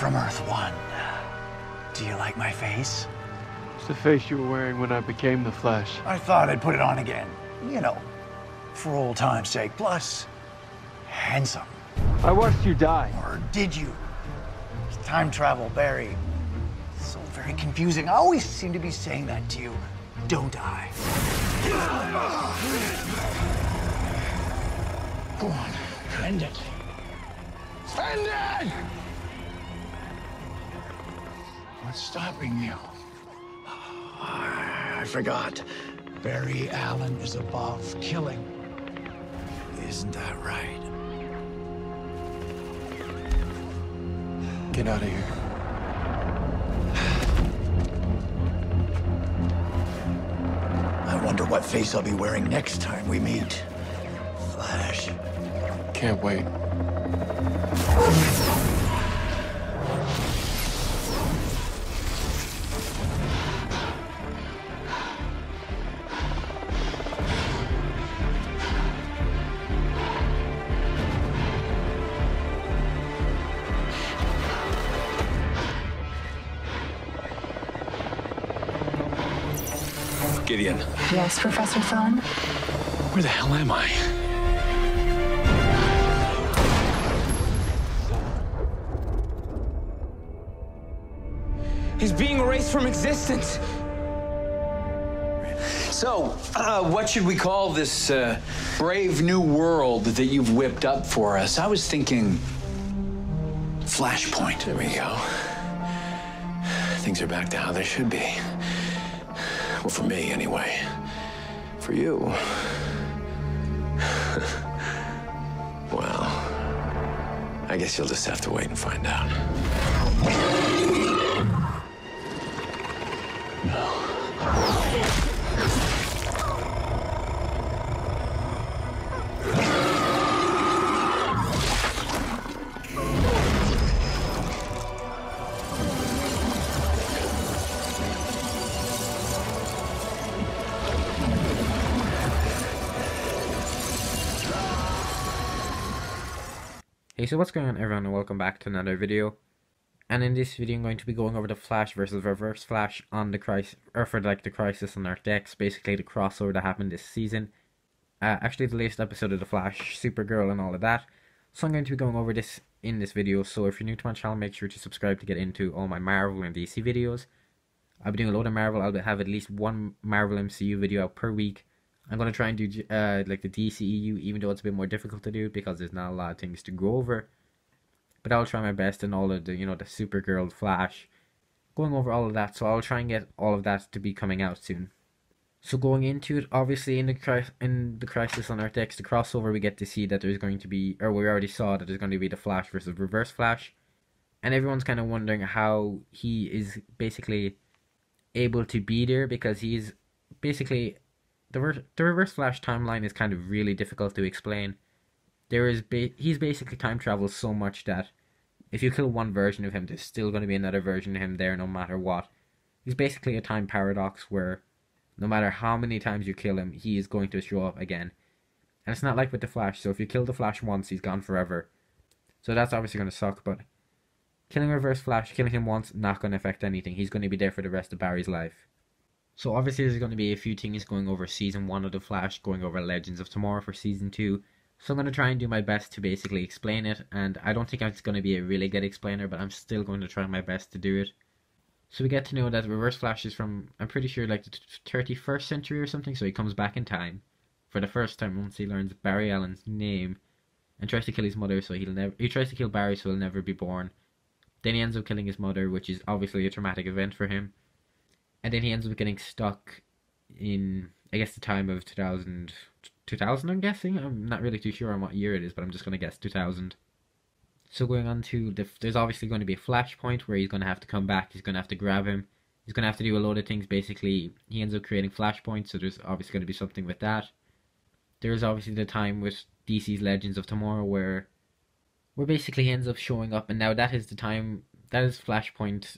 from Earth 1. Do you like my face? It's the face you were wearing when I became the Flash. I thought I'd put it on again. You know, for old time's sake. Plus, handsome. I watched you die. Or did you? Time travel, Barry. So very confusing. I always seem to be saying that to you, don't I? Go on, end it. End it! What's stopping you? I forgot. Barry Allen is above killing. Isn't that right? Get out of here. I wonder what face I'll be wearing next time we meet. Flash. Can't wait. Gideon. Yes, Professor Thawne? Where the hell am I? He's being erased from existence. So, what should we call this brave new world that you've whipped up for us? I was thinking Flashpoint. There we go. Things are back to how they should be. Well, for me, anyway. For you... well, I guess you'll just have to wait and find out. Hey, so what's going on everyone, and welcome back to another video. And in this video I'm going to be going over the Flash versus Reverse Flash on the Crisis, or for like the Crisis on Earth X, basically the crossover that happened this season. Actually the latest episode of the Flash, Supergirl and all of that. So I'm going to be going over this in this video, so if you're new to my channel, make sure to subscribe to get into all my Marvel and DC videos. I'll be doing a load of Marvel. I'll have at least one Marvel MCU video out per week. I'm going to try and do like the DCEU, even though it's a bit more difficult to do because there's not a lot of things to go over. But I'll try my best in all of the, you know, the Supergirl, Flash, going over all of that. So I'll try and get all of that to be coming out soon. So going into it, obviously in the Crisis on Earth X, the crossover, we get to see that there's going to be, or we already saw that there's going to be the Flash versus Reverse Flash. And everyone's kind of wondering how he is basically able to be there, because he's basically... The Reverse Flash timeline is kind of really difficult to explain. He's basically time travels so much that if you kill one version of him, there's still going to be another version of him there no matter what. He's basically a time paradox where no matter how many times you kill him, he is going to show up again. And it's not like with the Flash, so if you kill the Flash once, he's gone forever. So that's obviously going to suck, but killing Reverse Flash, killing him once, not going to affect anything. He's going to be there for the rest of Barry's life. So obviously there's going to be a few things going over Season 1 of The Flash, going over Legends of Tomorrow for Season 2. So I'm going to try and do my best to basically explain it, and I don't think I'm going to be a really good explainer, but I'm still going to try my best to do it. So we get to know that Reverse Flash is from, I'm pretty sure, like the 31st century or something, so he comes back in time for the first time once he learns Barry Allen's name and tries to kill his mother, so he tries to kill Barry so he'll never be born. Then he ends up killing his mother, which is obviously a traumatic event for him. And then he ends up getting stuck in, I guess, the time of 2000 I'm guessing? I'm not really too sure on what year it is, but I'm just going to guess 2000. So going on to, there's obviously going to be a flashpoint where he's going to have to come back, he's going to have to grab him. He's going to have to do a load of things, basically. He ends up creating flashpoints, so there's obviously going to be something with that. There's obviously the time with DC's Legends of Tomorrow where basically he ends up showing up, and now that is the time... That is Flashpoint,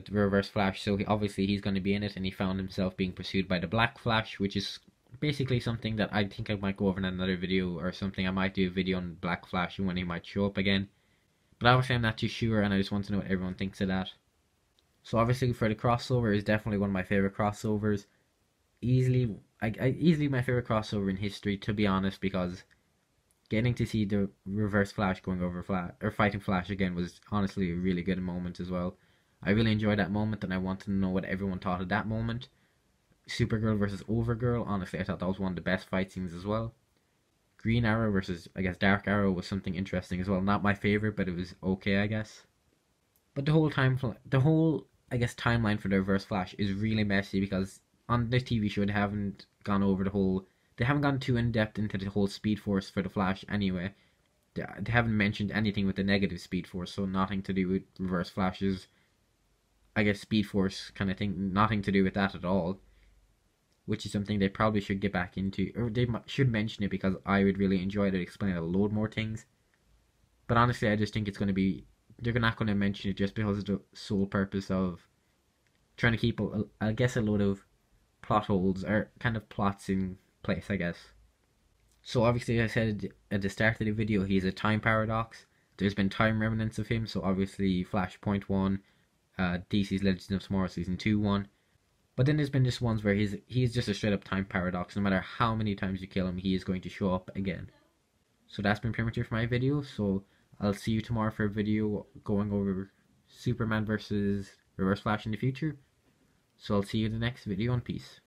Reverse Flash, so obviously he's going to be in it, and he found himself being pursued by the Black Flash, which is basically something that I think I might go over in another video, or something. I might do a video on Black Flash and when he might show up again, But obviously I'm not too sure, and I just want to know what everyone thinks of that. So obviously for the crossover is definitely one of my favorite crossovers. Easily my favorite crossover in history, to be honest, because getting to see the Reverse Flash going over Flash or fighting Flash again was honestly a really good moment as well. I really enjoyed that moment, and I wanted to know what everyone thought of that moment. Supergirl versus Overgirl, honestly I thought that was one of the best fight scenes as well. Green Arrow versus, I guess, Dark Arrow was something interesting as well. Not my favorite, but it was okay, I guess. But the whole I guess, timeline for the Reverse Flash is really messy, because on this TV show they haven't gone too in depth into the whole Speed Force for the Flash anyway. They haven't mentioned anything with the negative Speed Force, so nothing to do with Reverse Flash's, I guess, Speed Force kind of thing. Nothing to do with that at all. Which is something they probably should get back into, or they should mention it, because I would really enjoy it to explain a load more things. But honestly, I just think it's going to be, they're not going to mention it just because of the sole purpose of trying to keep, I guess, a load of plot holes, or kind of plots in place, I guess. So obviously, I said at the start of the video, he's a time paradox. There's been time remnants of him, so obviously Flashpoint 1, DC's Legends of Tomorrow Season 2 1. But then there's been just ones where he's just a straight up time paradox. No matter how many times you kill him, he is going to show up again. So that's been pretty much it for my video. So I'll see you tomorrow for a video going over Superman versus Reverse Flash in the future. So I'll see you in the next video, and peace.